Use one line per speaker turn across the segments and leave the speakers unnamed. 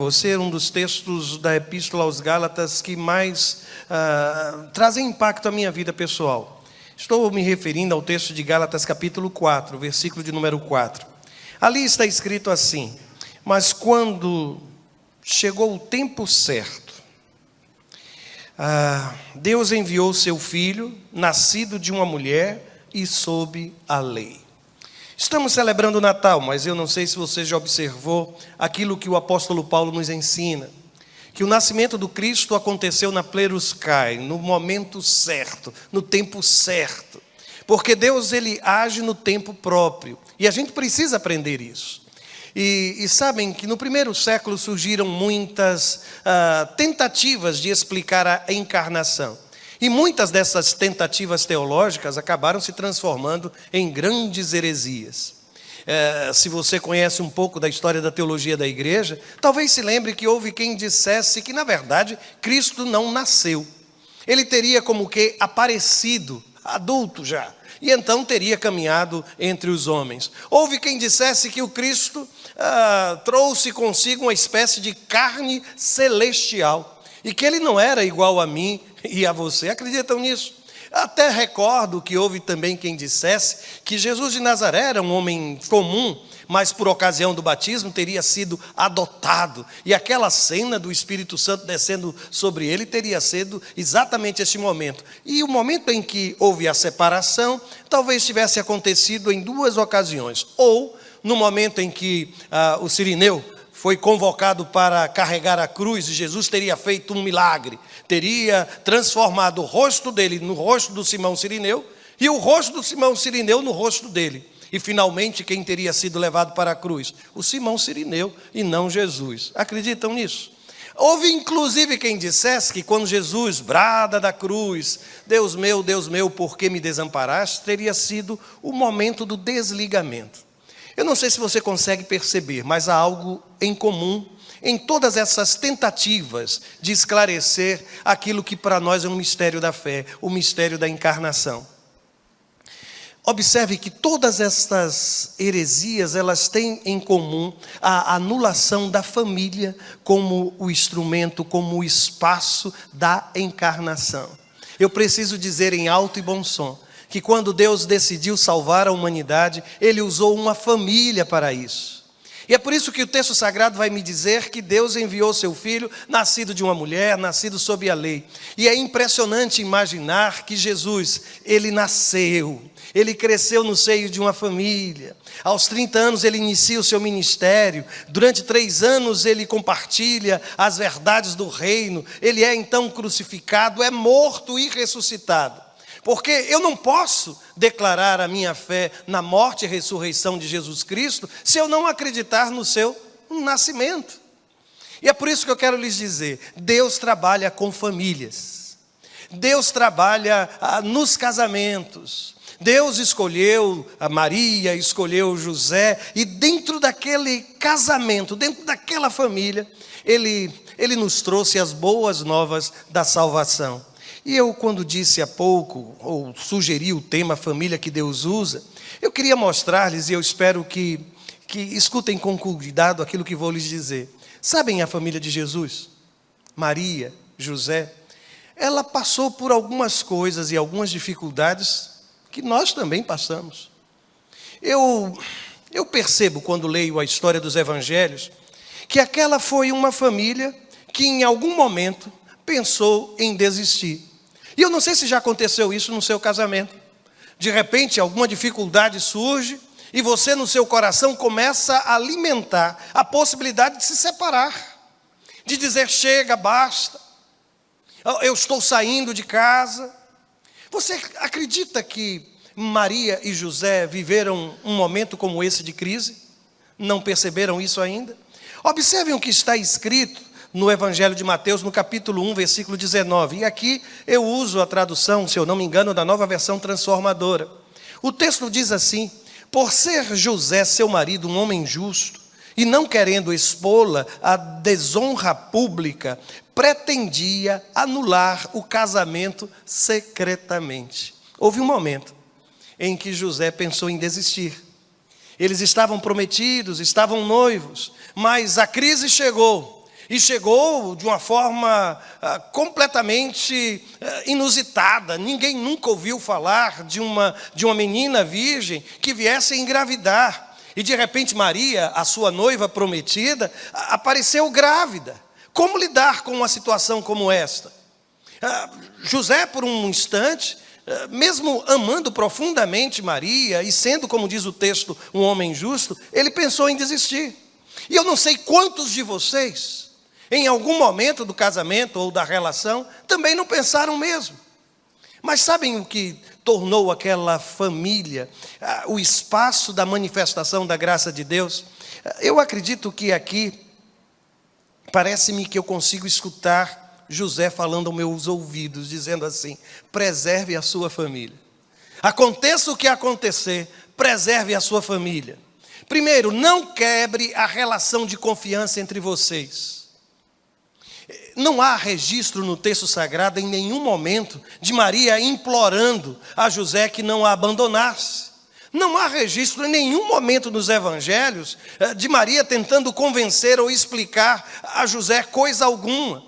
Você é um dos textos da Epístola aos Gálatas que mais trazem impacto à minha vida pessoal. Estou me referindo ao texto de Gálatas capítulo 4, versículo de número 4. Ali está escrito assim: mas quando chegou o tempo certo, Deus enviou seu filho, nascido de uma mulher e sob a lei. Estamos celebrando o Natal, mas eu não sei se você já observou aquilo que o apóstolo Paulo nos ensina, que o nascimento do Cristo aconteceu na Pleruscai, no momento certo, no tempo certo, porque Deus ele age no tempo próprio, e a gente precisa aprender isso. E sabem que no primeiro século surgiram muitas tentativas de explicar a encarnação. E muitas dessas tentativas teológicas acabaram se transformando em grandes heresias. Se você conhece um pouco da história da teologia da igreja, talvez se lembre que houve quem dissesse que, na verdade, Cristo não nasceu. Ele teria como que aparecido, adulto já, e então teria caminhado entre os homens. Houve quem dissesse que o Cristo trouxe consigo uma espécie de carne celestial, e que ele não era igual a mim e a você. Acreditam nisso? Até recordo que houve também quem dissesse que Jesus de Nazaré era um homem comum, mas por ocasião do batismo teria sido adotado. E aquela cena do Espírito Santo descendo sobre ele teria sido exatamente esse momento. E o momento em que houve a separação, talvez tivesse acontecido em duas ocasiões. Ou no momento em que o Cirineu foi convocado para carregar a cruz, e Jesus teria feito um milagre, teria transformado o rosto dele no rosto do Simão Cirineu, e o rosto do Simão Cirineu no rosto dele. E finalmente quem teria sido levado para a cruz? O Simão Cirineu e não Jesus. Acreditam nisso? Houve inclusive quem dissesse que quando Jesus brada da cruz, Deus meu, por que me desamparaste? Teria sido o momento do desligamento. Eu não sei se você consegue perceber, mas há algo em comum em todas essas tentativas de esclarecer aquilo que para nós é um mistério da fé, o mistério da encarnação. Observe que todas estas heresias, elas têm em comum a anulação da família como o instrumento, como o espaço da encarnação. Eu preciso dizer em alto e bom som, que quando Deus decidiu salvar a humanidade, Ele usou uma família para isso. E é por isso que o texto sagrado vai me dizer que Deus enviou seu Filho, nascido de uma mulher, nascido sob a lei. E é impressionante imaginar que Jesus, Ele nasceu, Ele cresceu no seio de uma família. Aos 30 anos Ele inicia o seu ministério, durante 3 anos Ele compartilha as verdades do reino, Ele é então crucificado, é morto e ressuscitado. Porque eu não posso declarar a minha fé na morte e ressurreição de Jesus Cristo se eu não acreditar no seu nascimento. E é por isso que eu quero lhes dizer, Deus trabalha com famílias. Deus trabalha nos casamentos. Deus escolheu a Maria, escolheu José, e dentro daquele casamento, dentro daquela família, Ele nos trouxe as boas novas da salvação. E eu, quando disse há pouco, ou sugeri o tema família que Deus usa, eu queria mostrar-lhes, e eu espero que escutem com cuidado aquilo que vou lhes dizer. Sabem a família de Jesus? Maria, José, ela passou por algumas coisas e algumas dificuldades que nós também passamos. Eu percebo, quando leio a história dos evangelhos, que aquela foi uma família que em algum momento pensou em desistir. E eu não sei se já aconteceu isso no seu casamento. De repente, alguma dificuldade surge e você no seu coração começa a alimentar a possibilidade de se separar. De dizer, chega, basta. Eu estou saindo de casa. Você acredita que Maria e José viveram um momento como esse de crise? Não perceberam isso ainda? Observem o que está escrito no Evangelho de Mateus, no capítulo 1, versículo 19. E aqui eu uso a tradução, se eu não me engano, da Nova Versão Transformadora. O texto diz assim: por ser José, seu marido, um homem justo, e não querendo expô-la à desonra pública, pretendia anular o casamento secretamente. Houve um momento em que José pensou em desistir. Eles estavam prometidos, estavam noivos, mas a crise chegou. E chegou de uma forma completamente inusitada. Ninguém nunca ouviu falar de uma menina virgem que viesse a engravidar. E de repente Maria, a sua noiva prometida, apareceu grávida. Como lidar com uma situação como esta? José, por um instante, mesmo amando profundamente Maria e sendo, como diz o texto, um homem justo, ele pensou em desistir. E eu não sei quantos de vocês, em algum momento do casamento ou da relação, também não pensaram mesmo. Mas sabem o que tornou aquela família o espaço da manifestação da graça de Deus? Eu acredito que aqui, parece-me que eu consigo escutar José falando aos meus ouvidos, dizendo assim: preserve a sua família. Aconteça o que acontecer, preserve a sua família. Primeiro, não quebre a relação de confiança entre vocês. Não há registro no texto sagrado em nenhum momento de Maria implorando a José que não a abandonasse. Não há registro em nenhum momento nos evangelhos de Maria tentando convencer ou explicar a José coisa alguma.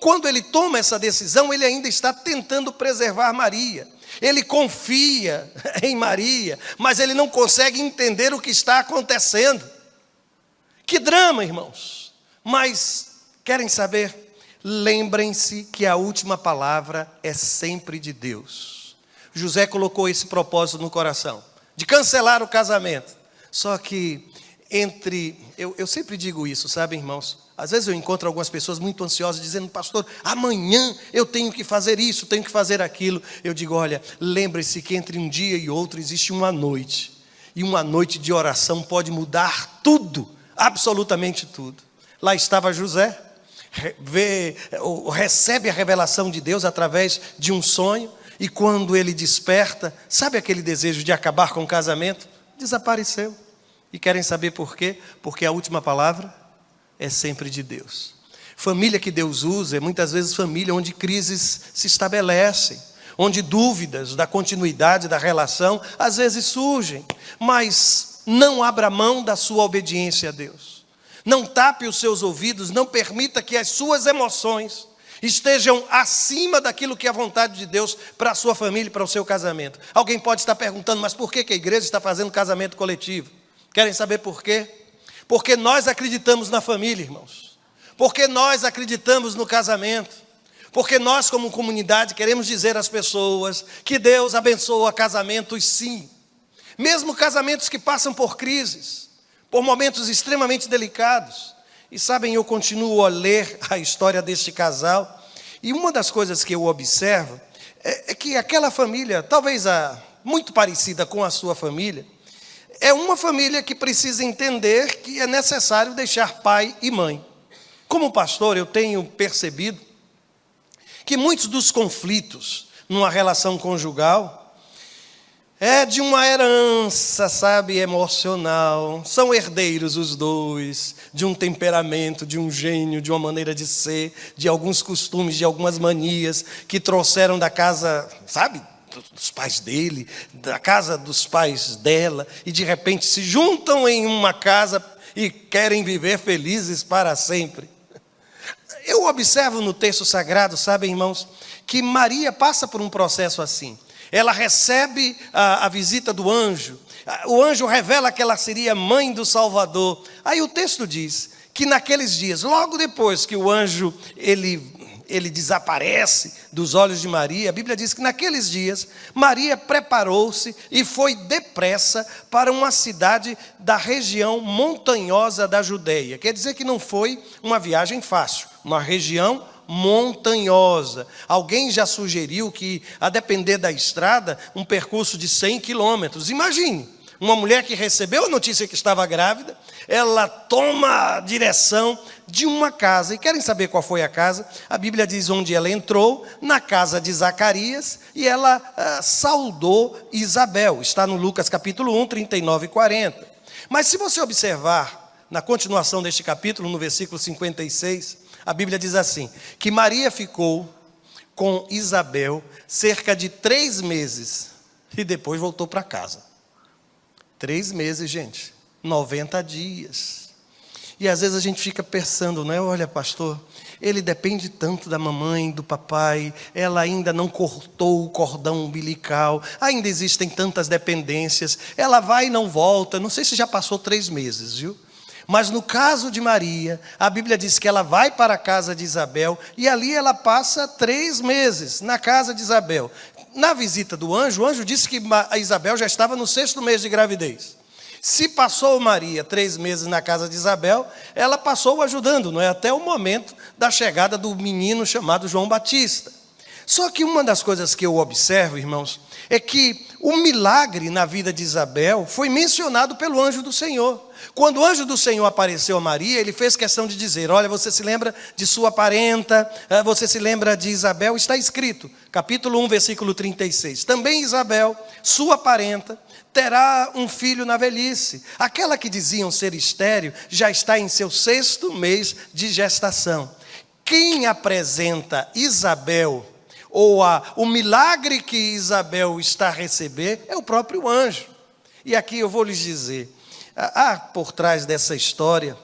Quando ele toma essa decisão, ele ainda está tentando preservar Maria. Ele confia em Maria, mas ele não consegue entender o que está acontecendo. Que drama, irmãos! Mas, querem saber? Lembrem-se que a última palavra é sempre de Deus. José colocou esse propósito no coração, de cancelar o casamento. Só que eu sempre digo isso, sabe, irmãos? Às vezes eu encontro algumas pessoas muito ansiosas dizendo: pastor, amanhã eu tenho que fazer isso, tenho que fazer aquilo. Eu digo: olha, lembre-se que entre um dia e outro existe uma noite. E uma noite de oração pode mudar tudo, absolutamente tudo. Lá estava José, recebe a revelação de Deus através de um sonho. E quando ele desperta, sabe aquele desejo de acabar com o casamento? Desapareceu. E querem saber por quê? Porque a última palavra é sempre de Deus. Família que Deus usa é muitas vezes família onde crises se estabelecem, onde dúvidas da continuidade da relação às vezes surgem, mas não abra mão da sua obediência a Deus. Não tape os seus ouvidos, não permita que as suas emoções estejam acima daquilo que é a vontade de Deus para a sua família e para o seu casamento. Alguém pode estar perguntando: mas por que a igreja está fazendo casamento coletivo? Querem saber por quê? Porque nós acreditamos na família, irmãos. Porque nós acreditamos no casamento. Porque nós, como comunidade, queremos dizer às pessoas que Deus abençoa casamentos, sim. Mesmo casamentos que passam por crises, por momentos extremamente delicados. E sabem, eu continuo a ler a história deste casal. E uma das coisas que eu observo é que aquela família, talvez muito parecida com a sua família, é uma família que precisa entender que é necessário deixar pai e mãe. Como pastor, eu tenho percebido que muitos dos conflitos numa relação conjugal é de uma herança, sabe, emocional. São herdeiros os dois, de um temperamento, de um gênio, de uma maneira de ser, de alguns costumes, de algumas manias que trouxeram da casa, sabe, dos pais dele, da casa dos pais dela, e de repente se juntam em uma casa e querem viver felizes para sempre. Eu observo no texto sagrado, sabem, irmãos, que Maria passa por um processo assim. Ela recebe a visita do anjo. O anjo revela que ela seria mãe do Salvador. Aí o texto diz que naqueles dias, logo depois que o anjo ele desaparece dos olhos de Maria, a Bíblia diz que naqueles dias Maria preparou-se e foi depressa para uma cidade da região montanhosa da Judeia. Quer dizer que não foi uma viagem fácil, uma região montanhosa. Alguém já sugeriu que, a depender da estrada, um percurso de 100 quilômetros. Imagine, uma mulher que recebeu a notícia que estava grávida, ela toma a direção de uma casa. E querem saber qual foi a casa? A Bíblia diz onde ela entrou, na casa de Zacarias, e ela saudou Isabel. Está no Lucas capítulo 1, 39 e 40. Mas se você observar, na continuação deste capítulo, no versículo 56, a Bíblia diz assim, que Maria ficou com Isabel cerca de 3 meses, e depois voltou para casa. 3 meses, gente, 90 dias. E às vezes a gente fica pensando, né? Olha, pastor, ele depende tanto da mamãe, do papai, ela ainda não cortou o cordão umbilical, ainda existem tantas dependências, ela vai e não volta, não sei se já passou 3 meses, viu? Mas no caso de Maria, a Bíblia diz que ela vai para a casa de Isabel, e ali ela passa 3 meses na casa de Isabel. Na visita do anjo, o anjo disse que a Isabel já estava no 6º mês de gravidez. Se passou Maria 3 meses na casa de Isabel, ela passou ajudando, não é? Até o momento da chegada do menino chamado João Batista. Só que uma das coisas que eu observo, irmãos, é que o milagre na vida de Isabel foi mencionado pelo anjo do Senhor. Quando o anjo do Senhor apareceu a Maria, ele fez questão de dizer, olha, você se lembra de sua parenta, você se lembra de Isabel, está escrito, capítulo 1, versículo 36. Também Isabel, sua parenta, terá um filho na velhice. Aquela que diziam ser estéril, já está em seu 6º mês de gestação. Quem apresenta Isabel, ou o milagre que Isabel está a receber, é o próprio anjo. E aqui eu vou lhes dizer, há por trás dessa história,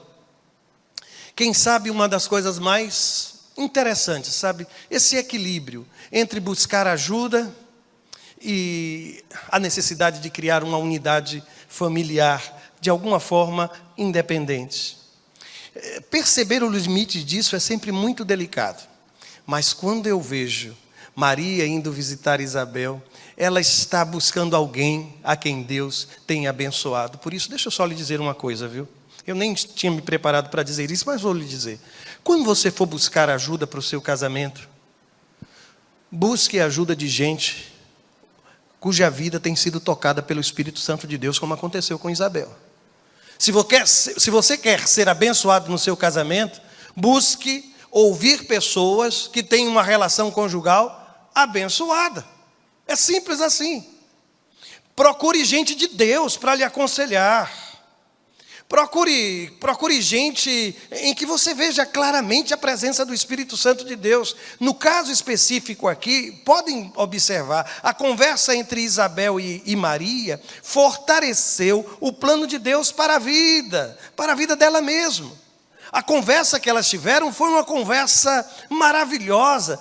quem sabe uma das coisas mais interessantes, sabe? Esse equilíbrio entre buscar ajuda e a necessidade de criar uma unidade familiar, de alguma forma independente. Perceber o limite disso é sempre muito delicado. Mas quando eu vejo Maria indo visitar Isabel, ela está buscando alguém a quem Deus tem abençoado. Por isso, deixa eu só lhe dizer uma coisa, viu? Eu nem tinha me preparado para dizer isso, mas vou lhe dizer. Quando você for buscar ajuda para o seu casamento, busque a ajuda de gente cuja vida tem sido tocada pelo Espírito Santo de Deus, como aconteceu com Isabel. Se você quer ser abençoado no seu casamento, busque ouvir pessoas que têm uma relação conjugal abençoada. É simples assim. Procure gente de Deus para lhe aconselhar. Procure gente em que você veja claramente a presença do Espírito Santo de Deus. No caso específico aqui, podem observar, a conversa entre Isabel e Maria fortaleceu o plano de Deus para a vida dela mesma. A conversa que elas tiveram foi uma conversa maravilhosa.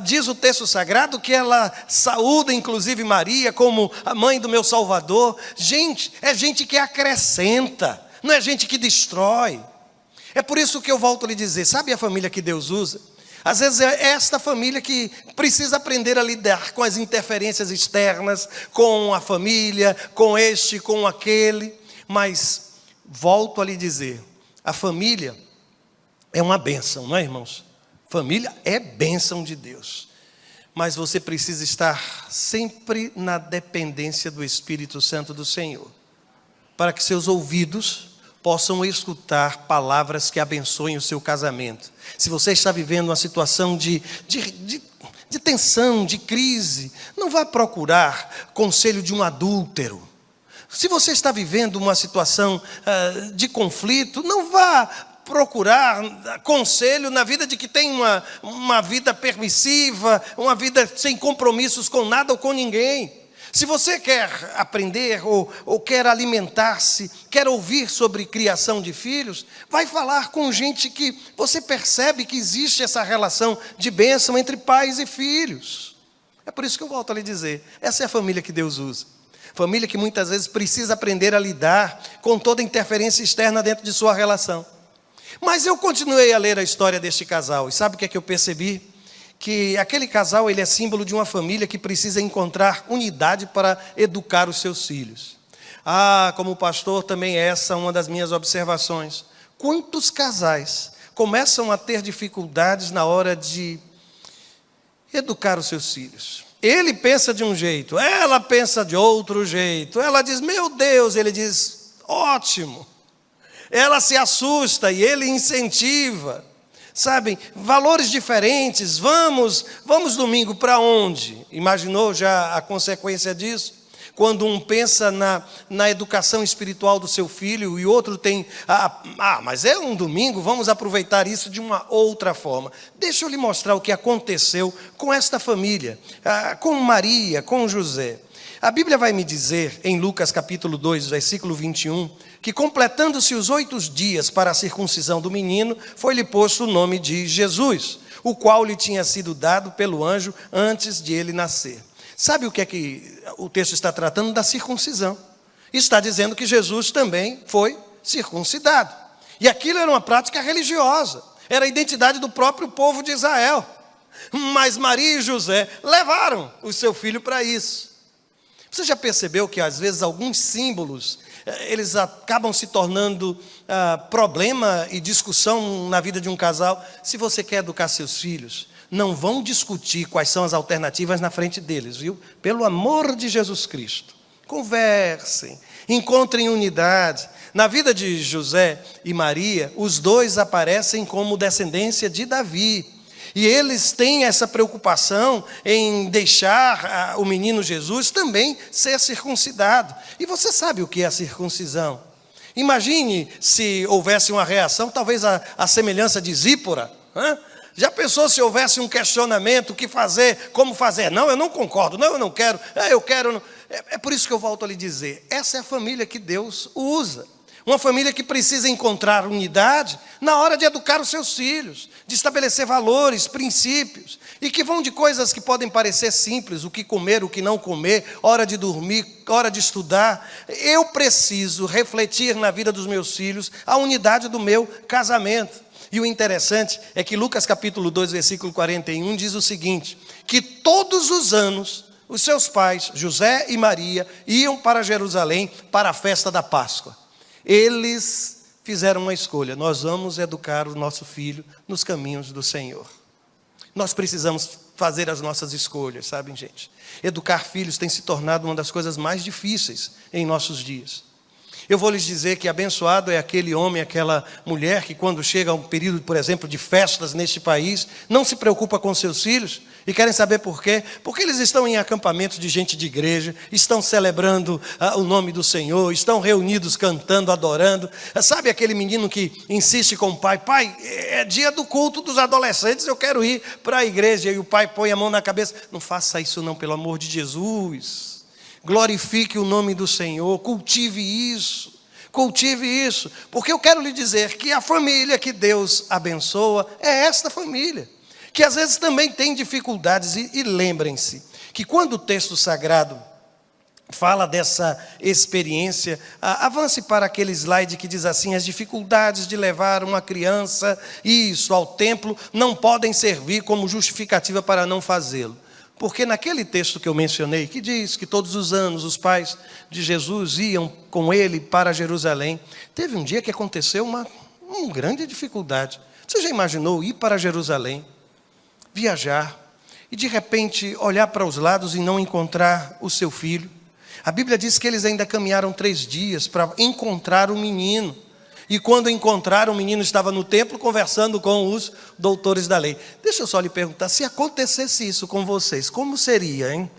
Diz o texto sagrado que ela saúda inclusive Maria como a mãe do meu Salvador. Gente, é gente que acrescenta, não é gente que destrói. É por isso que eu volto a lhe dizer, sabe a família que Deus usa? Às vezes é esta família que precisa aprender a lidar com as interferências externas, com a família, com este, com aquele. Mas volto a lhe dizer, a família é uma bênção, não é, irmãos? Família é bênção de Deus. Mas você precisa estar sempre na dependência do Espírito Santo do Senhor, para que seus ouvidos possam escutar palavras que abençoem o seu casamento. Se você está vivendo uma situação de tensão, de crise, não vá procurar conselho de um adúltero. Se você está vivendo uma situação de conflito, não vá procurar conselho na vida de que tem uma vida permissiva, uma vida sem compromissos com nada ou com ninguém. Se você quer aprender ou quer alimentar-se, quer ouvir sobre criação de filhos, vai falar com gente que você percebe que existe essa relação de bênção entre pais e filhos. É por isso que eu volto a lhe dizer, essa é a família que Deus usa. Família que muitas vezes precisa aprender a lidar com toda interferência externa dentro de sua relação. Mas eu continuei a ler a história deste casal, e sabe o que é que eu percebi? Que aquele casal ele é símbolo de uma família que precisa encontrar unidade para educar os seus filhos. Como pastor também essa é uma das minhas observações. Quantos casais começam a ter dificuldades na hora de educar os seus filhos? Ele pensa de um jeito, ela pensa de outro jeito. Ela diz, meu Deus, ele diz, ótimo. Ela se assusta e ele incentiva. Sabem, valores diferentes, vamos domingo para onde? Imaginou já a consequência disso? Quando um pensa na educação espiritual do seu filho e outro tem, mas é um domingo, vamos aproveitar isso de uma outra forma. Deixa eu lhe mostrar o que aconteceu com esta família, com Maria, com José. A Bíblia vai me dizer, em Lucas capítulo 2, versículo 21, que completando-se os 8 dias para a circuncisão do menino, foi-lhe posto o nome de Jesus, o qual lhe tinha sido dado pelo anjo antes de ele nascer. Sabe o que é que o texto está tratando? Da circuncisão. Está dizendo que Jesus também foi circuncidado. E aquilo era uma prática religiosa, era a identidade do próprio povo de Israel. Mas Maria e José levaram o seu filho para isso. Você já percebeu que às vezes alguns símbolos, eles acabam se tornando problema e discussão na vida de um casal? Se você quer educar seus filhos, não vão discutir quais são as alternativas na frente deles, viu? Pelo amor de Jesus Cristo. Conversem, encontrem unidade. Na vida de José e Maria, os dois aparecem como descendência de Davi. E eles têm essa preocupação em deixar o menino Jesus também ser circuncidado. E você sabe o que é a circuncisão? Imagine se houvesse uma reação, talvez a semelhança de Zípora. Já pensou se houvesse um questionamento, o que fazer, como fazer? Não, eu não concordo, não, eu não quero, eu quero. Não. É por isso que eu volto a lhe dizer, essa é a família que Deus usa. Uma família que precisa encontrar unidade na hora de educar os seus filhos, de estabelecer valores, princípios, e que vão de coisas que podem parecer simples, o que comer, o que não comer, hora de dormir, hora de estudar. Eu preciso refletir na vida dos meus filhos a unidade do meu casamento. E o interessante é que Lucas capítulo 2, versículo 41 diz o seguinte, que todos os anos os seus pais, José e Maria, iam para Jerusalém para a festa da Páscoa. Eles fizeram uma escolha, nós vamos educar o nosso filho nos caminhos do Senhor. Nós precisamos fazer as nossas escolhas, sabem, gente? Educar filhos tem se tornado uma das coisas mais difíceis em nossos dias. Eu vou lhes dizer que abençoado é aquele homem, aquela mulher que quando chega a um período, por exemplo, de festas neste país, não se preocupa com seus filhos. E querem saber por quê? Porque eles estão em acampamentos de gente de igreja, estão celebrando o nome do Senhor, estão reunidos cantando, adorando. Sabe aquele menino que insiste com o pai, pai, é dia do culto dos adolescentes, eu quero ir para a igreja. E o pai põe a mão na cabeça, não faça isso não, pelo amor de Jesus. Glorifique o nome do Senhor, cultive isso, porque eu quero lhe dizer que a família que Deus abençoa é esta família, que às vezes também tem dificuldades, e lembrem-se, que quando o texto sagrado fala dessa experiência, avance para aquele slide que diz assim, as dificuldades de levar uma criança, ao templo, não podem servir como justificativa para não fazê-lo. Porque naquele texto que eu mencionei, que diz que todos os anos os pais de Jesus iam com ele para Jerusalém, teve um dia que aconteceu uma grande dificuldade. Você já imaginou ir para Jerusalém, viajar, e de repente olhar para os lados e não encontrar o seu filho? A Bíblia diz que eles ainda caminharam 3 dias para encontrar o menino. E quando encontraram, o menino estava no templo conversando com os doutores da lei. Deixa eu só lhe perguntar, se acontecesse isso com vocês, como seria, hein?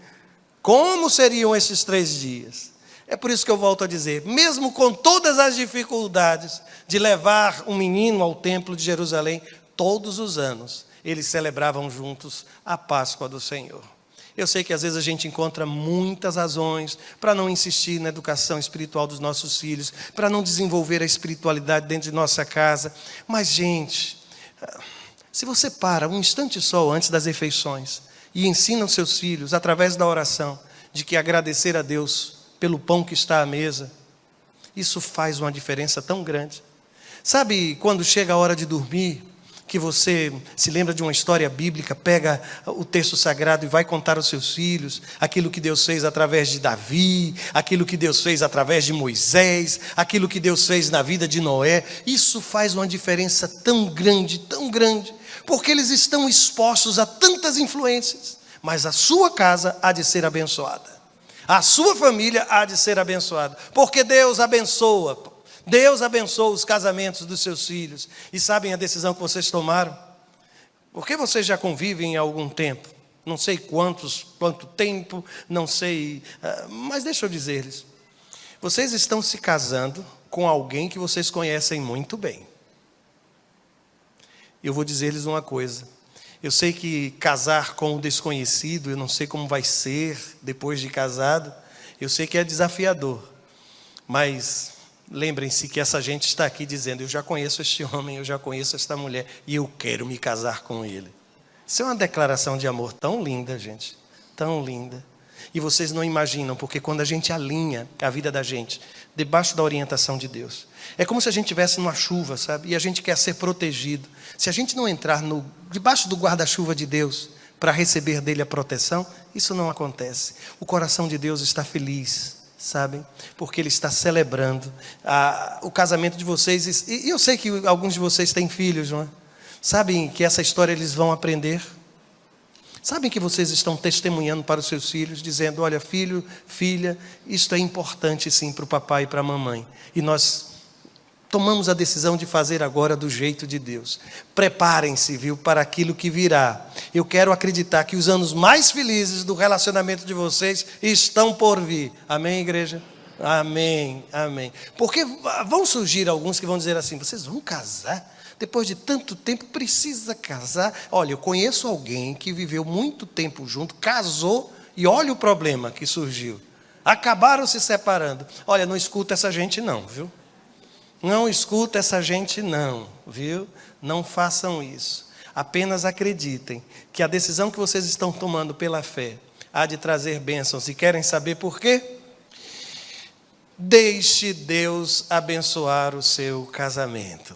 Como seriam esses 3 dias? É por isso que eu volto a dizer, mesmo com todas as dificuldades de levar um menino ao templo de Jerusalém, todos os anos eles celebravam juntos a Páscoa do Senhor. Eu sei que às vezes a gente encontra muitas razões para não insistir na educação espiritual dos nossos filhos, para não desenvolver a espiritualidade dentro de nossa casa. Mas, gente, se você para um instante só antes das refeições e ensina os seus filhos, através da oração, de que agradecer a Deus pelo pão que está à mesa, isso faz uma diferença tão grande. Sabe quando chega a hora de dormir, que você se lembra de uma história bíblica, pega o texto sagrado e vai contar aos seus filhos aquilo que Deus fez através de Davi, aquilo que Deus fez através de Moisés, aquilo que Deus fez na vida de Noé. Isso faz uma diferença tão grande, porque eles estão expostos a tantas influências, mas a sua casa há de ser abençoada, a sua família há de ser abençoada, porque Deus abençoa os casamentos dos seus filhos. E sabem a decisão que vocês tomaram? Porque vocês já convivem há algum tempo. Não sei quanto tempo, não sei. Mas deixa eu dizer-lhes. Vocês estão se casando com alguém que vocês conhecem muito bem. Eu vou dizer-lhes uma coisa. Eu sei que casar com o desconhecido, eu não sei como vai ser depois de casado. Eu sei que é desafiador, mas lembrem-se que essa gente está aqui dizendo: eu já conheço este homem, eu já conheço esta mulher e eu quero me casar com ele. Isso é uma declaração de amor tão linda, gente, tão linda. E vocês não imaginam, porque quando a gente alinha a vida da gente debaixo da orientação de Deus, é como se a gente estivesse numa chuva, sabe? E a gente quer ser protegido. Se a gente não entrar debaixo do guarda-chuva de Deus para receber dele a proteção, isso não acontece. O coração de Deus está feliz, sabem? Porque Ele está celebrando o casamento de vocês. E eu sei que alguns de vocês têm filhos, não é? Sabem que essa história eles vão aprender? Sabem que vocês estão testemunhando para os seus filhos, dizendo: olha, filho, filha, isto é importante sim para o papai e para a mamãe. E nós tomamos a decisão de fazer agora do jeito de Deus. Preparem-se, viu, para aquilo que virá. Eu quero acreditar que os anos mais felizes do relacionamento de vocês estão por vir. Amém, igreja? Amém, amém. Porque vão surgir alguns que vão dizer assim: vocês vão casar? Depois de tanto tempo, precisa casar? Olha, eu conheço alguém que viveu muito tempo junto, casou, e olha o problema que surgiu. Acabaram se separando. Olha, não escuta essa gente não, viu? Não escuta essa gente não, viu? Não façam isso. Apenas acreditem que a decisão que vocês estão tomando pela fé há de trazer bênçãos. E querem saber por quê? Deixe Deus abençoar o seu casamento.